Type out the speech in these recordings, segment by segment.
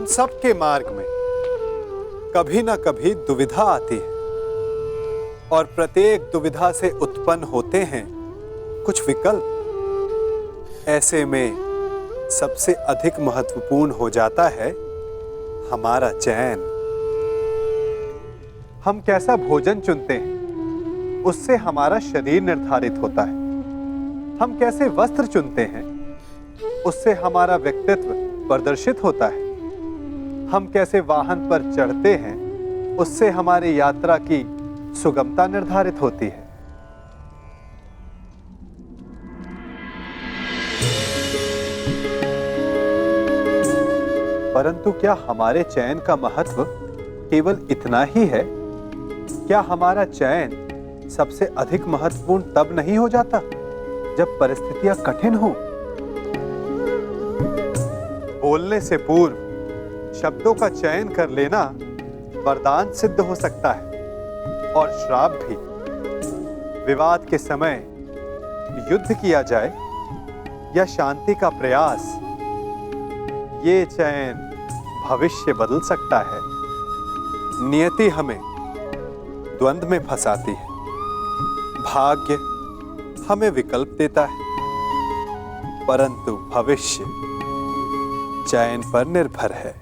हम सब के मार्ग में कभी ना कभी दुविधा आती है और प्रत्येक दुविधा से उत्पन्न होते हैं कुछ विकल्प। ऐसे में सबसे अधिक महत्वपूर्ण हो जाता है हमारा चयन। हम कैसा भोजन चुनते हैं उससे हमारा शरीर निर्धारित होता है। हम कैसे वस्त्र चुनते हैं उससे हमारा व्यक्तित्व प्रदर्शित होता है। हम कैसे वाहन पर चढ़ते हैं उससे हमारी यात्रा की सुगमता निर्धारित होती है। परंतु क्या हमारे चयन का महत्व केवल इतना ही है? क्या हमारा चयन सबसे अधिक महत्वपूर्ण तब नहीं हो जाता जब परिस्थितियां कठिन हो? बोलने से पूर्व शब्दों का चयन कर लेना वरदान सिद्ध हो सकता है और श्राप भी। विवाद के समय युद्ध किया जाए या शांति का प्रयास, ये चयन भविष्य बदल सकता है। नियति हमें द्वंद्व में फंसाती है, भाग्य हमें विकल्प देता है, परंतु भविष्य चयन पर निर्भर है।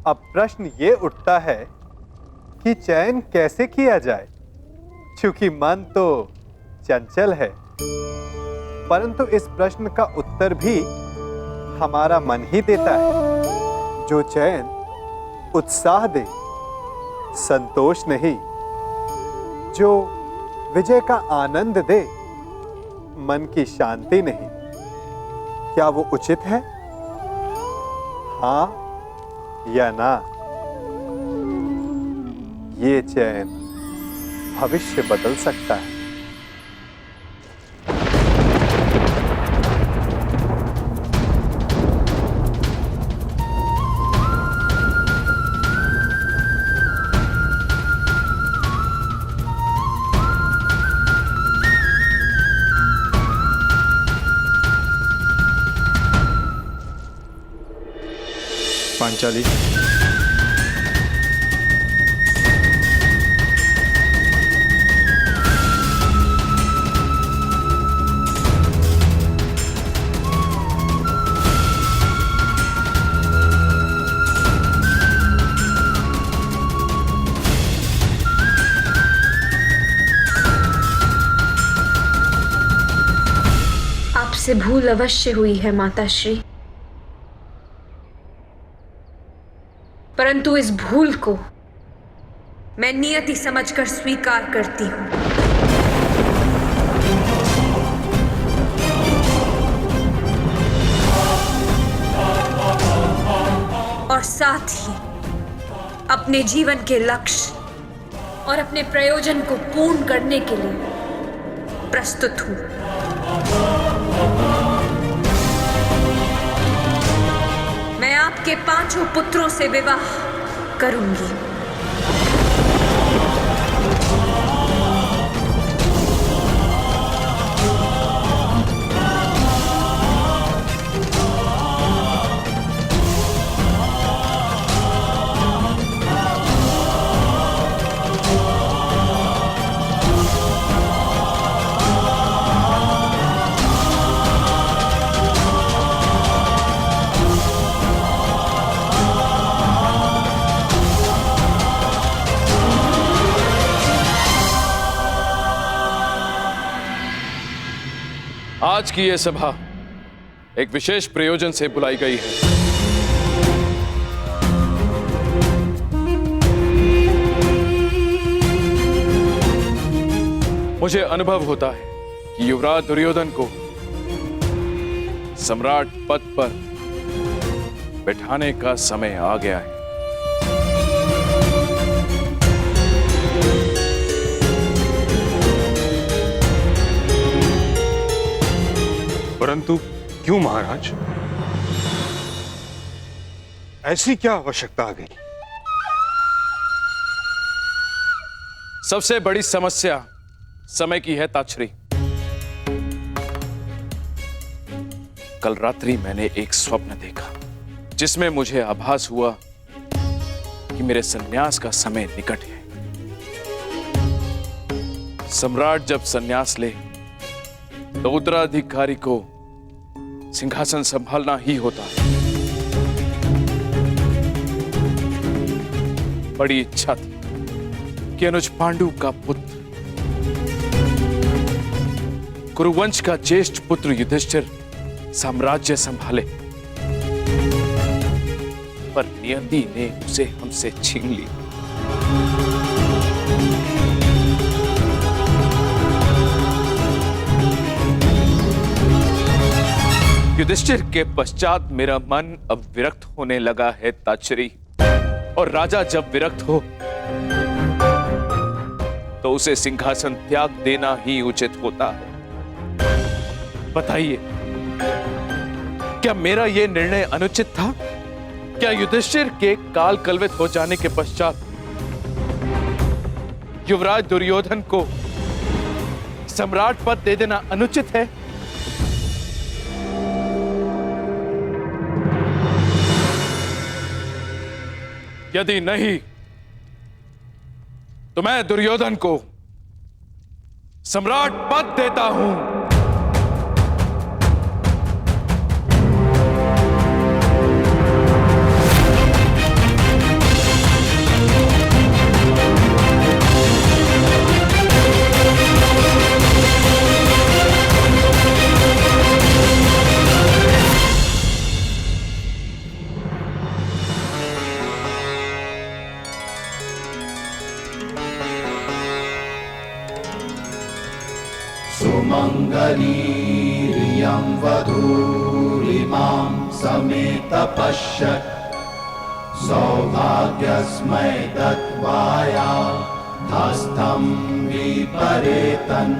अब प्रश्न ये उठता है कि चयन कैसे किया जाए, क्योंकि मन तो चंचल है। परंतु इस प्रश्न का उत्तर भी हमारा मन ही देता है। जो चयन उत्साह दे, संतोष नहीं, जो विजय का आनंद दे, मन की शांति नहीं, क्या वो उचित है? हाँ या ना? ये चयन भविष्य बदल सकता है। पांचाली, आपसे भूल अवश्य हुई है माताश्री, परंतु इस भूल को मैं नियति समझकर स्वीकार करती हूं। और साथ ही अपने जीवन के लक्ष्य और अपने प्रयोजन को पूर्ण करने के लिए प्रस्तुत हूं। मैं आपके 5 पुत्रों से विवाह करूंगी। आज की यह सभा एक विशेष प्रयोजन से बुलाई गई है। मुझे अनुभव होता है कि युवराज दुर्योधन को सम्राट पद पर बैठाने का समय आ गया है। परंतु क्यों महाराज? ऐसी क्या आवश्यकता आ गई? सबसे बड़ी समस्या समय की है ताछरी। कल रात्रि मैंने एक स्वप्न देखा जिसमें मुझे आभास हुआ कि मेरे संन्यास का समय निकट है। सम्राट जब संन्यास ले तो उत्तराधिकारी को सिंहासन संभालना ही होता है। बड़ी इच्छा थी कि अनुज पांडु का पुत्र, कुरुवंश का ज्येष्ठ पुत्र युधिष्ठिर साम्राज्य संभाले, पर नियति ने उसे हमसे छीन ली। युधिष्ठिर के पश्चात मेरा मन अब विरक्त होने लगा है ताचरी, और राजा जब विरक्त हो तो उसे सिंहासन त्याग देना ही उचित होता है। बताइए, क्या मेरा यह निर्णय अनुचित था? क्या युधिष्ठिर के काल कलवित हो जाने के पश्चात युवराज दुर्योधन को सम्राट पद दे देना अनुचित है? यदि नहीं तो मैं दुर्योधन को सम्राट पद देता हूं। सुमङ्गलीरियं वधूरिमां समेत पश्यत् सौभाग्यस्मै दत्वाया हस्तं विपरेतन्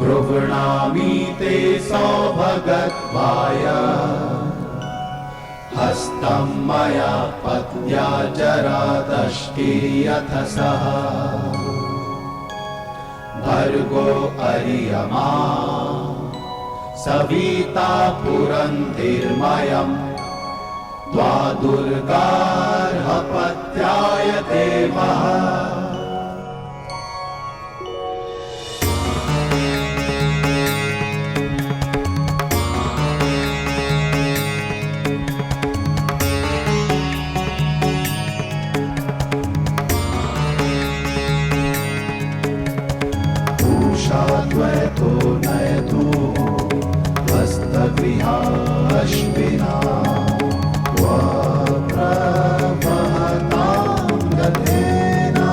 गृह्णामि ते सौभगत्वाय हस्तं मया पत्या जरादष्टि यथ सः भर्गो अर्यमा सविता पुरन्धिर्मयम् त्वा दुर्गार्हपत्याय देवः। त्वतो नयतु हस्तगृहाश्विना प्रवहतां गतेना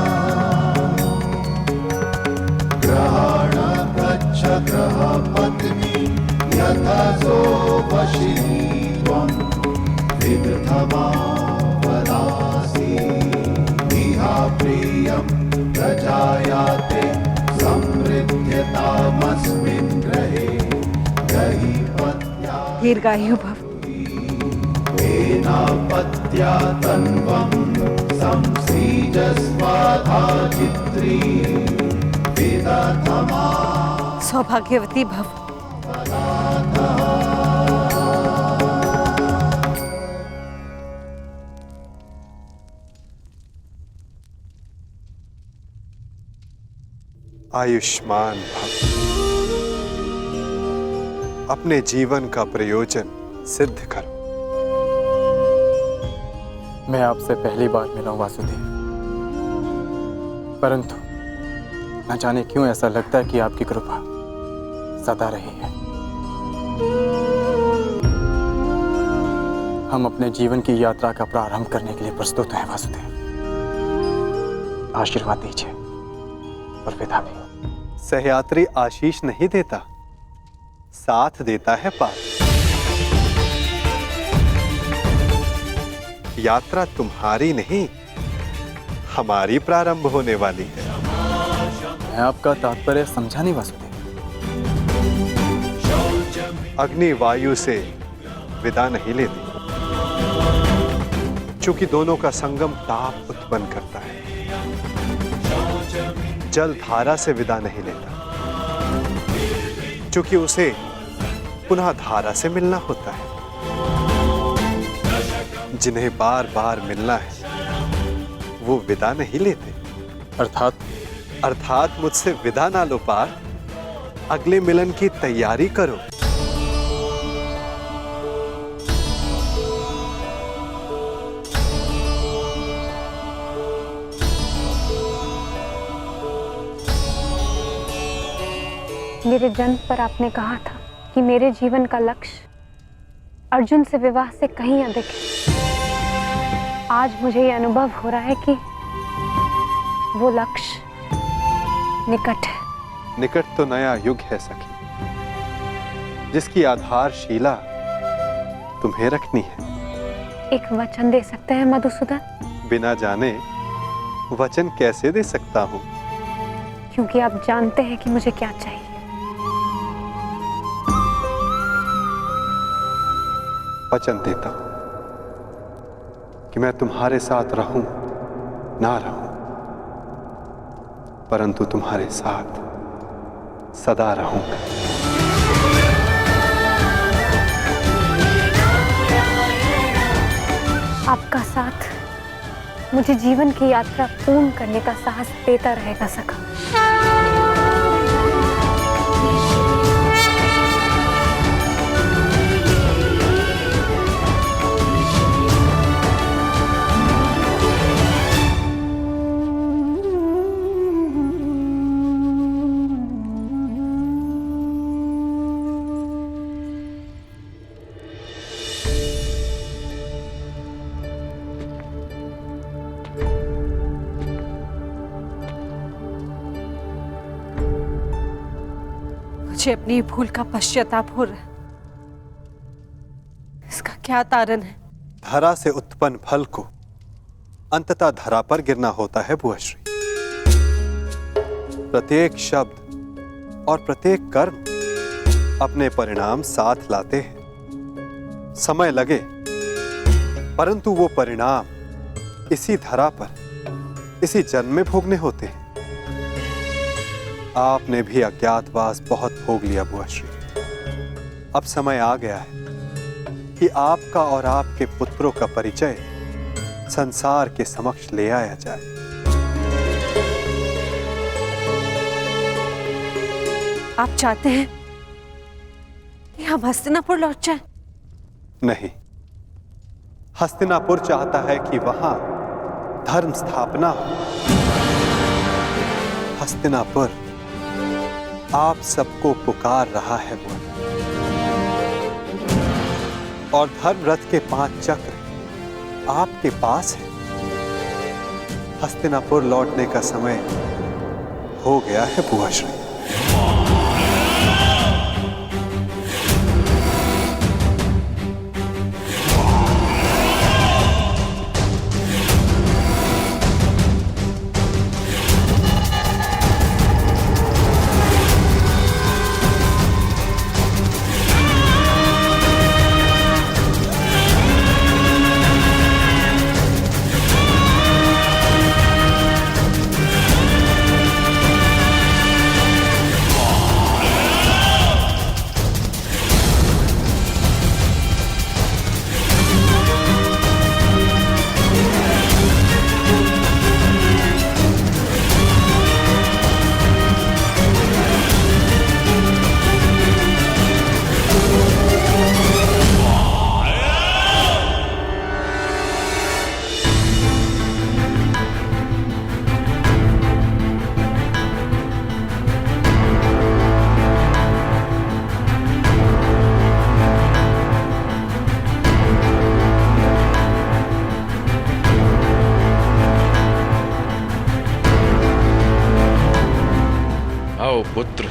ग्रहाण गच्छ ग्रहपत्नी यथा सोपशिनी त्वं विदधमावदासि इहा प्रियं प्रजायाते समृद्ध्यतामस्मिन् ग्रहे ग्रही पत्या दीर्घायु भव। पत्या तन्वं संसृजस्वाधाचित्री विदधमा सौभाग्यवती भव। आयुष्मान भव। अपने जीवन का प्रयोजन सिद्ध करो। मैं आपसे पहली बार मिला हूं वासुदेव, परंतु न जाने क्यों ऐसा लगता है कि आपकी कृपा सदा रही है। हम अपने जीवन की यात्रा का प्रारंभ करने के लिए प्रस्तुत हैं वासुदेव। आशीर्वाद दीजिए और विदा भी। सहयात्री आशीष नहीं देता, साथ देता है पार। यात्रा तुम्हारी नहीं, हमारी प्रारंभ होने वाली है। मैं आपका तात्पर्य समझा नहीं वासुदेव। अग्नि वायु से विदा नहीं लेती, चूंकि दोनों का संगम ताप उत्पन्न करता है। जल धारा से विदा नहीं लेता, चूंकि उसे पुनः धारा से मिलना होता है। जिन्हें बार बार मिलना है वो विदा नहीं लेते। अर्थात मुझसे विदा ना लो पार, अगले मिलन की तैयारी करो। मेरे जन्म पर आपने कहा था कि मेरे जीवन का लक्ष्य अर्जुन से विवाह से कहीं अधिक है। आज मुझे यह अनुभव हो रहा है कि वो लक्ष्य निकट है। निकट तो नया युग है सखी, जिसकी आधारशिला तुम्हें रखनी है। एक वचन दे सकते हैं मधुसूदन? बिना जाने वचन कैसे दे सकता हूं? क्योंकि आप जानते हैं कि मुझे क्या चाहिए। वचन देता हूं कि मैं तुम्हारे साथ रहूं ना रहूं, परंतु तुम्हारे साथ सदा रहूंगा। आपका साथ मुझे जीवन की यात्रा पूर्ण करने का साहस देता रहेगा सखा। मुझे अपनी भूल का पश्चाताप हो रहा है। इसका क्या तारण है? धरा से उत्पन्न फल को अंततः धरा पर गिरना होता है बुआश्री। प्रत्येक शब्द और प्रत्येक कर्म अपने परिणाम साथ लाते हैं। समय लगे, परंतु वो परिणाम इसी धरा पर, इसी जन्म में भोगने होते हैं। आपने भी अज्ञातवास बहुत भोग लिया बुआश्री। अब समय आ गया है कि आपका और आपके पुत्रों का परिचय संसार के समक्ष ले आया जाए। आप चाहते हैं कि हम हस्तिनापुर लौट जाएं? नहीं, हस्तिनापुर चाहता है कि वहां धर्म स्थापना हो। हस्तिनापुर आप सबको पुकार रहा है बुआ, और धर्म रथ के 5 चक्र आपके पास है। हस्तिनापुर लौटने का समय हो गया है बुआश्री। आओ पुत्र।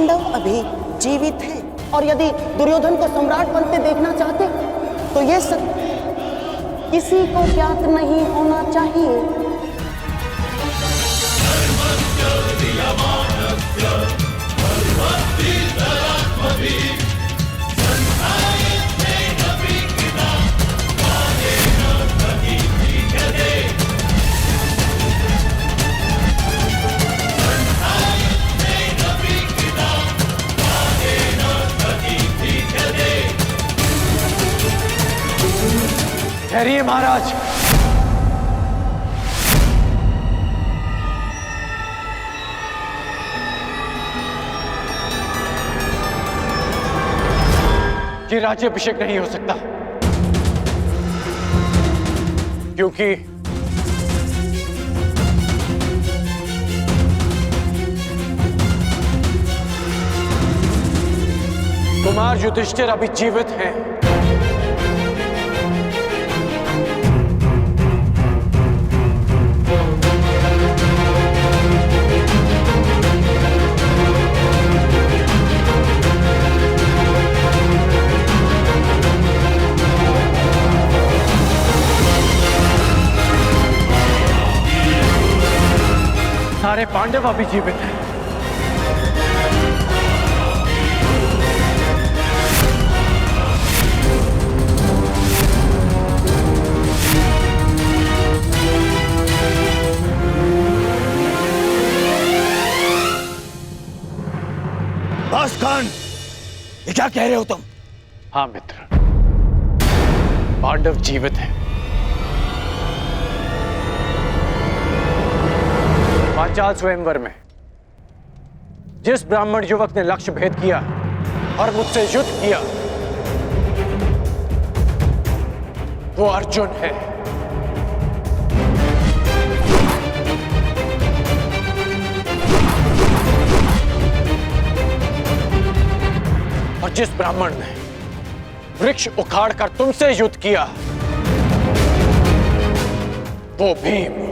पांडव अभी जीवित हैं और यदि दुर्योधन को सम्राट बनते देखना चाहते तो ये सत्य किसी को ज्ञात नहीं होना चाहिए। ठहरिए महाराज। ये राज्याभिषेक नहीं हो सकता क्योंकि कुमार युधिष्ठिर अभी जीवित हैं। सारे पांडव अभी जीवित हैं। बस खान, ये क्या कह रहे हो तुम? हाँ मित्र, पांडव जीवित हैं। पांचाल स्वयंवर में जिस ब्राह्मण युवक ने लक्ष्य भेद किया और मुझसे युद्ध किया वो अर्जुन है। और जिस ब्राह्मण ने वृक्ष उखाड़कर तुमसे युद्ध किया वो भीम।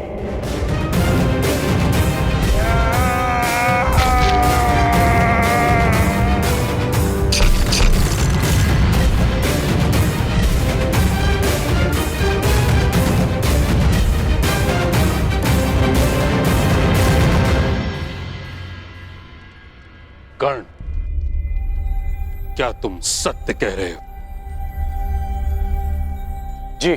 कर्ण, क्या तुम सत्य कह रहे हो? जी,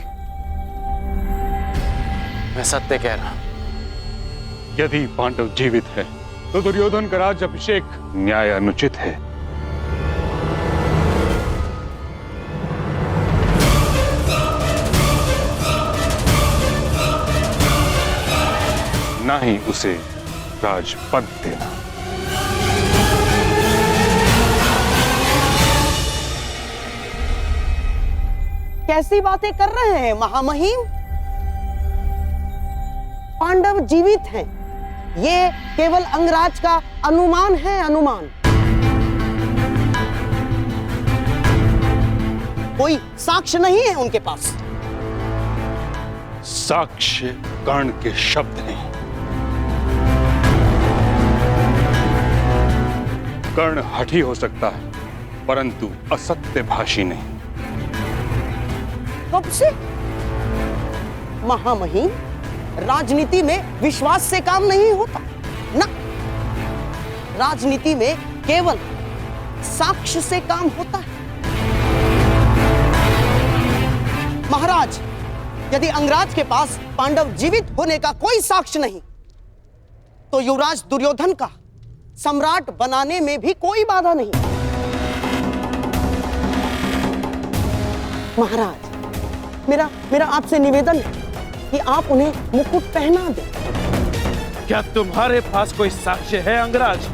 मैं सत्य कह रहा हूं। यदि पांडव जीवित है तो दुर्योधन का राज्याभिषेक न्याय अनुचित है। ना ही उसे राजपद देना। कैसी बातें कर रहे हैं महामहिम? पांडव जीवित हैं, ये केवल अंगराज का अनुमान है, अनुमान। कोई साक्ष्य नहीं है उनके पास। साक्ष्य कर्ण के शब्द नहीं। कर्ण हठी हो सकता है परंतु असत्य भाषी नहीं। कब से? महामहिम, राजनीति में विश्वास से काम नहीं होता ना। राजनीति में केवल साक्ष्य से काम होता है। महाराज, यदि अंगराज के पास पांडव जीवित होने का कोई साक्ष्य नहीं तो युवराज दुर्योधन का सम्राट बनाने में भी कोई बाधा नहीं। महाराज, मेरा आपसे निवेदन है कि आप उन्हें मुकुट पहना दें। क्या तुम्हारे पास कोई साक्ष्य है अंगराज?